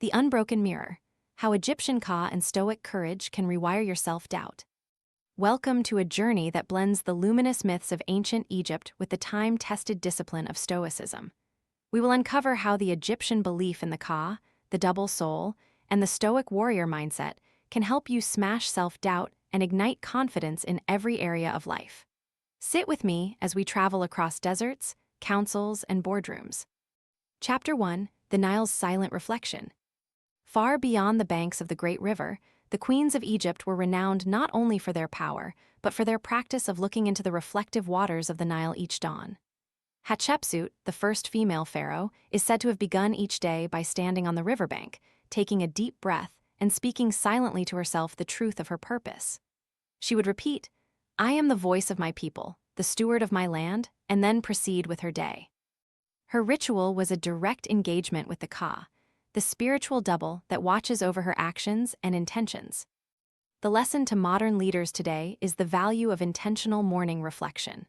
The Unbroken Mirror: How Egyptian Ka and Stoic Courage Can Rewire Your Self-Doubt. Welcome to a journey that blends the luminous myths of ancient Egypt with the time-tested discipline of Stoicism. We will uncover how the Egyptian belief in the Ka, the double soul, and the Stoic warrior mindset can help you smash self-doubt and ignite confidence in every area of life. Sit with me as we travel across deserts, councils, and boardrooms. Chapter 1: The Nile's Silent Reflection. Far beyond the banks of the great river, the queens of Egypt were renowned not only for their power, but for their practice of looking into the reflective waters of the Nile each dawn. Hatshepsut, the first female pharaoh, is said to have begun each day by standing on the riverbank, taking a deep breath, and speaking silently to herself the truth of her purpose. She would repeat, "I am the voice of my people, the steward of my land," and then proceed with her day. Her ritual was a direct engagement with the Ka, the spiritual double that watches over her actions and intentions. The lesson to modern leaders today is the value of intentional morning reflection.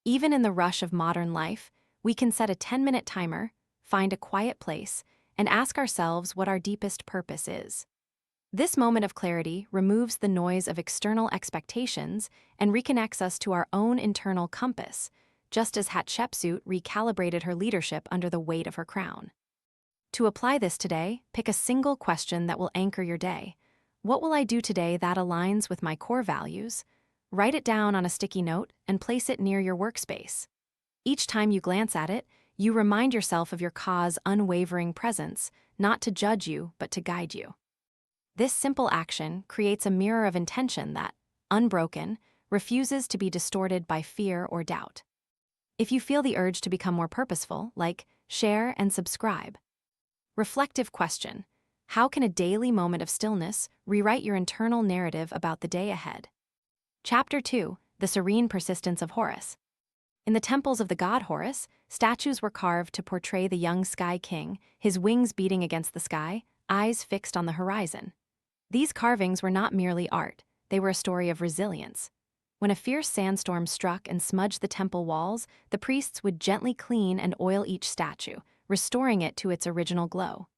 Even in the rush of modern life, we can set a 10-minute timer, find a quiet place, and ask ourselves what our deepest purpose is. This moment of clarity removes the noise of external expectations and reconnects us to our own internal compass, just as Hatshepsut recalibrated her leadership under the weight of her crown. To apply this today, pick a single question that will anchor your day. What will I do today that aligns with my core values? Write it down on a sticky note and place it near your workspace. Each time you glance at it, you remind yourself of your Ka's unwavering presence, not to judge you, but to guide you. This simple action creates a mirror of intention that, unbroken, refuses to be distorted by fear or doubt. If you feel the urge to become more purposeful, like, share, and subscribe. Reflective question: how can a daily moment of stillness rewrite your internal narrative about the day ahead? Chapter 2: The Serene Persistence of Horus. In the temples of the god Horus, statues were carved to portray the young sky king, his wings beating against the sky, eyes fixed on the horizon. These carvings were not merely art, they were a story of resilience. When a fierce sandstorm struck and smudged the temple walls, the priests would gently clean and oil each statue, restoring it to its original glow.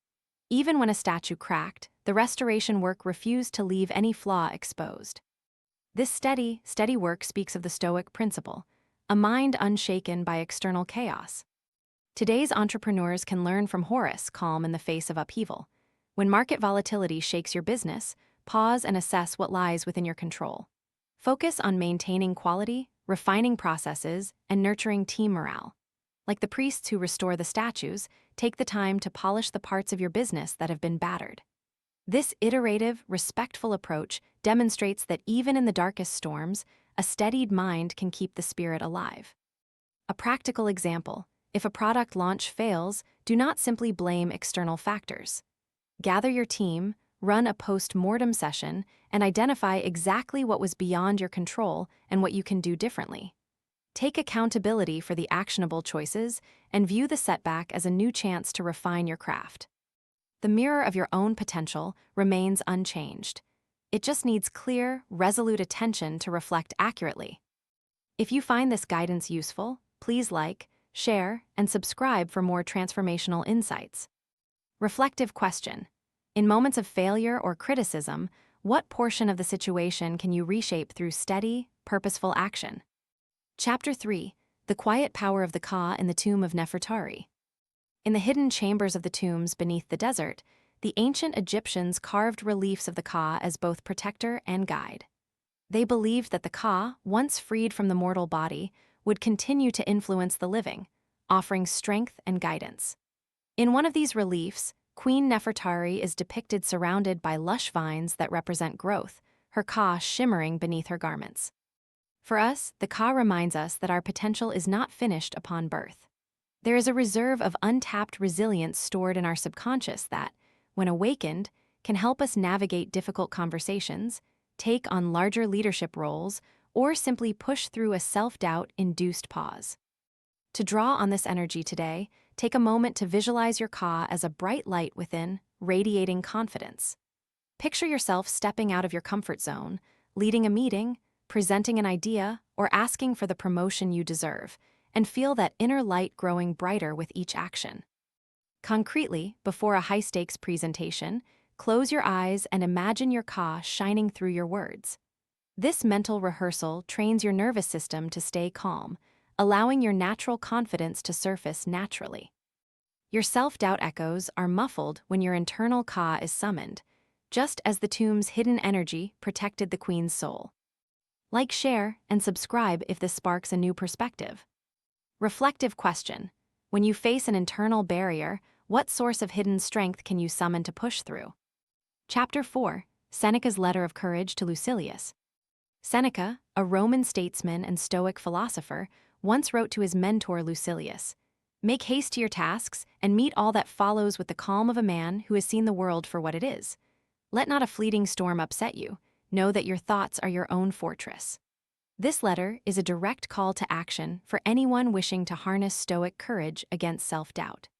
Even when a statue cracked, the restoration work refused to leave any flaw exposed. This steady work speaks of the Stoic principle, a mind unshaken by external chaos. Today's entrepreneurs can learn from Horus' calm in the face of upheaval. When market volatility shakes your business, pause and assess what lies within your control. Focus on maintaining quality, refining processes, and nurturing team morale. Like the priests who restore the statues, take the time to polish the parts of your business that have been battered. This iterative, respectful approach demonstrates that even in the darkest storms, a steadied mind can keep the spirit alive. A practical example: if a product launch fails, do not simply blame external factors. Gather your team, run a post-mortem session, and identify exactly what was beyond your control and what you can do differently. Take accountability for the actionable choices and view the setback as a new chance to refine your craft. The mirror of your own potential remains unchanged. It just needs clear, resolute attention to reflect accurately. If you find this guidance useful, please like, share, and subscribe for more transformational insights. Reflective question: in moments of failure or criticism, what portion of the situation can you reshape through steady, purposeful action? Chapter 3: The Quiet Power of the Ka in the Tomb of Nefertari. In the hidden chambers of the tombs beneath the desert, the ancient Egyptians carved reliefs of the Ka as both protector and guide. They believed that the Ka, once freed from the mortal body, would continue to influence the living, offering strength and guidance. In one of these reliefs, Queen Nefertari is depicted surrounded by lush vines that represent growth, her Ka shimmering beneath her garments. For us, the Ka reminds us that our potential is not finished upon birth. There is a reserve of untapped resilience stored in our subconscious that, when awakened, can help us navigate difficult conversations, take on larger leadership roles, or simply push through a self-doubt-induced pause. To draw on this energy today, take a moment to visualize your Ka as a bright light within, radiating confidence. Picture yourself stepping out of your comfort zone, leading a meeting, presenting an idea, or asking for the promotion you deserve, and feel that inner light growing brighter with each action. Concretely, before a high-stakes presentation, close your eyes and imagine your ka shining through your words. This mental rehearsal trains your nervous system to stay calm, allowing your natural confidence to surface naturally. Your self-doubt echoes are muffled when your internal ka is summoned, just as the tomb's hidden energy protected the queen's soul. Like, share, and subscribe if this sparks a new perspective. Reflective question. When you face an internal barrier, what source of hidden strength can you summon to push through? Chapter 4. Seneca's Letter of Courage to Lucilius. Seneca, a Roman statesman and Stoic philosopher, once wrote to his mentor Lucilius, "Make haste to your tasks and meet all that follows with the calm of a man who has seen the world for what it is. Let not a fleeting storm upset you. Know that your thoughts are your own fortress." This letter is a direct call to action for anyone wishing to harness Stoic courage against self-doubt.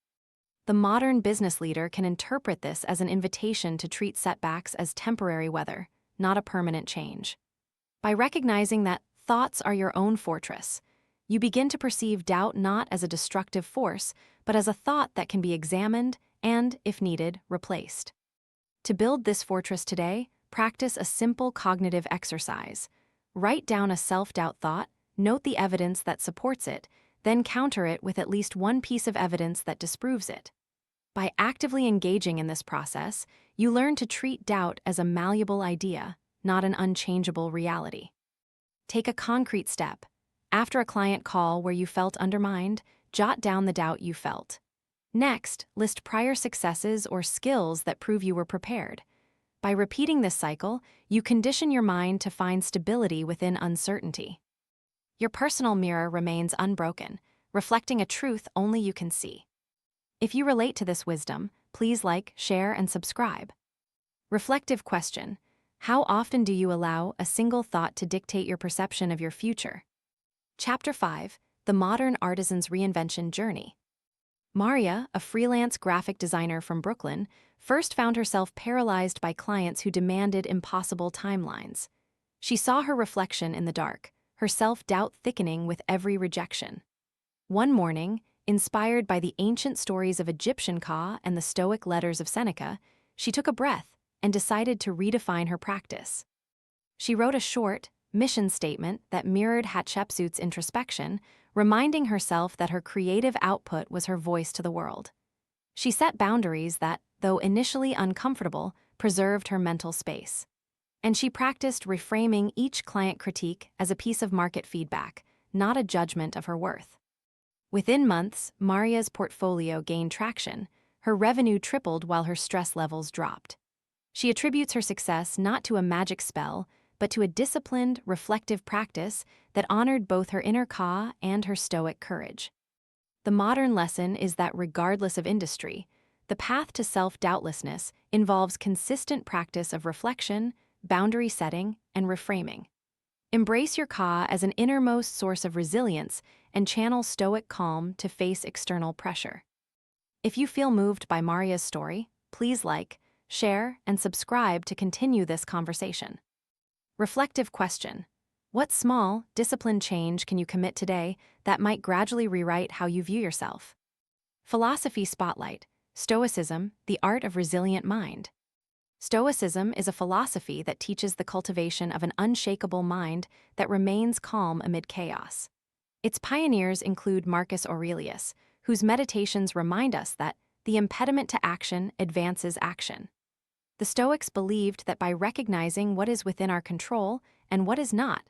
The modern business leader can interpret this as an invitation to treat setbacks as temporary weather, not a permanent change. By recognizing that thoughts are your own fortress, you begin to perceive doubt not as a destructive force, but as a thought that can be examined and, if needed, replaced. To build this fortress today, practice a simple cognitive exercise. Write down a self-doubt thought, note the evidence that supports it, then counter it with at least one piece of evidence that disproves it. By actively engaging in this process, you learn to treat doubt as a malleable idea, not an unchangeable reality. Take a concrete step. After a client call where you felt undermined, jot down the doubt you felt. Next, list prior successes or skills that prove you were prepared. By repeating this cycle, you condition your mind to find stability within uncertainty. Your personal mirror remains unbroken, reflecting a truth only you can see. If you relate to this wisdom, please like, share, and subscribe. Reflective question. How often do you allow a single thought to dictate your perception of your future? Chapter 5. The Modern Artisan's Reinvention Journey. Maria, a freelance graphic designer from Brooklyn, first found herself paralyzed by clients who demanded impossible timelines. She saw her reflection in the dark, her self-doubt thickening with every rejection. One morning, inspired by the ancient stories of Egyptian Ka and the Stoic letters of Seneca, she took a breath and decided to redefine her practice. She wrote a short, mission statement that mirrored Hatshepsut's introspection, reminding herself that her creative output was her voice to the world. She set boundaries that, though initially uncomfortable, preserved her mental space. And she practiced reframing each client critique as a piece of market feedback, not a judgment of her worth. Within months, Maria's portfolio gained traction. Her revenue tripled while her stress levels dropped. She attributes her success not to a magic spell, but to a disciplined, reflective practice that honored both her inner Ka and her Stoic courage. The modern lesson is that regardless of industry, the path to self-doubtlessness involves consistent practice of reflection, boundary setting, and reframing. Embrace your Ka as an innermost source of resilience and channel Stoic calm to face external pressure. If you feel moved by Maria's story, please like, share, and subscribe to continue this conversation. Reflective question. What small, disciplined change can you commit today that might gradually rewrite how you view yourself? Philosophy Spotlight. Stoicism, the art of resilient mind. Stoicism is a philosophy that teaches the cultivation of an unshakable mind that remains calm amid chaos. Its pioneers include Marcus Aurelius, whose meditations remind us that the impediment to action advances action. The Stoics believed that by recognizing what is within our control and what is not,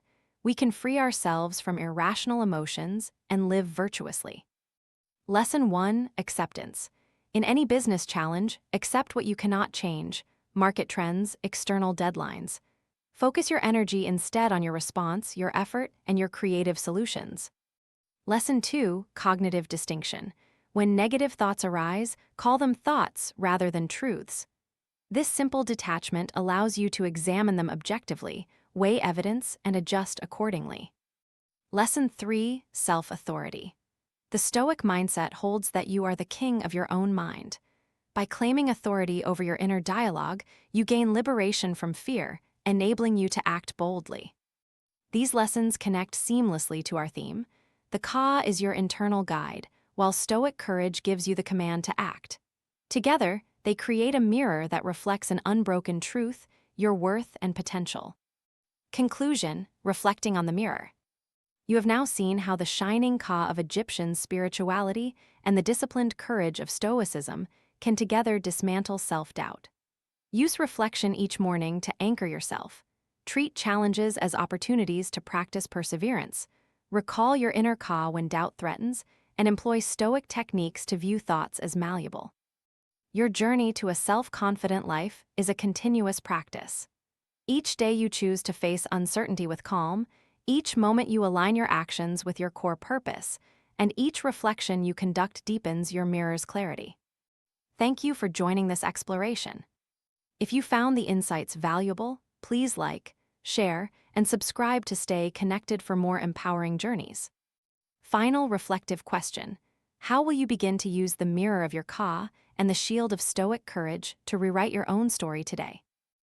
we can free ourselves from irrational emotions and live virtuously. Lesson 1. Acceptance. In any business challenge, accept what you cannot change: market trends, external deadlines. Focus your energy instead on your response, your effort, and your creative solutions. Lesson 2. Cognitive distinction. When negative thoughts arise, call them thoughts rather than truths. This simple detachment allows you to examine them objectively, weigh evidence, and adjust accordingly. Lesson 3. Self-authority. The Stoic mindset holds that you are the king of your own mind. By claiming authority over your inner dialogue, you gain liberation from fear, enabling you to act boldly. These lessons connect seamlessly to our theme. The Ka is your internal guide, while Stoic courage gives you the command to act. Together, they create a mirror that reflects an unbroken truth, your worth and potential. Conclusion, reflecting on the mirror. You have now seen how the shining Ka of Egyptian spirituality and the disciplined courage of Stoicism can together dismantle self-doubt. Use reflection each morning to anchor yourself. Treat challenges as opportunities to practice perseverance. Recall your inner Ka when doubt threatens, and employ Stoic techniques to view thoughts as malleable. Your journey to a self-confident life is a continuous practice. Each day you choose to face uncertainty with calm, each moment you align your actions with your core purpose, and each reflection you conduct deepens your mirror's clarity. Thank you for joining this exploration. If you found the insights valuable, please like, share, and subscribe to stay connected for more empowering journeys. Final reflective question: how will you begin to use the mirror of your Ka and the shield of Stoic courage to rewrite your own story today?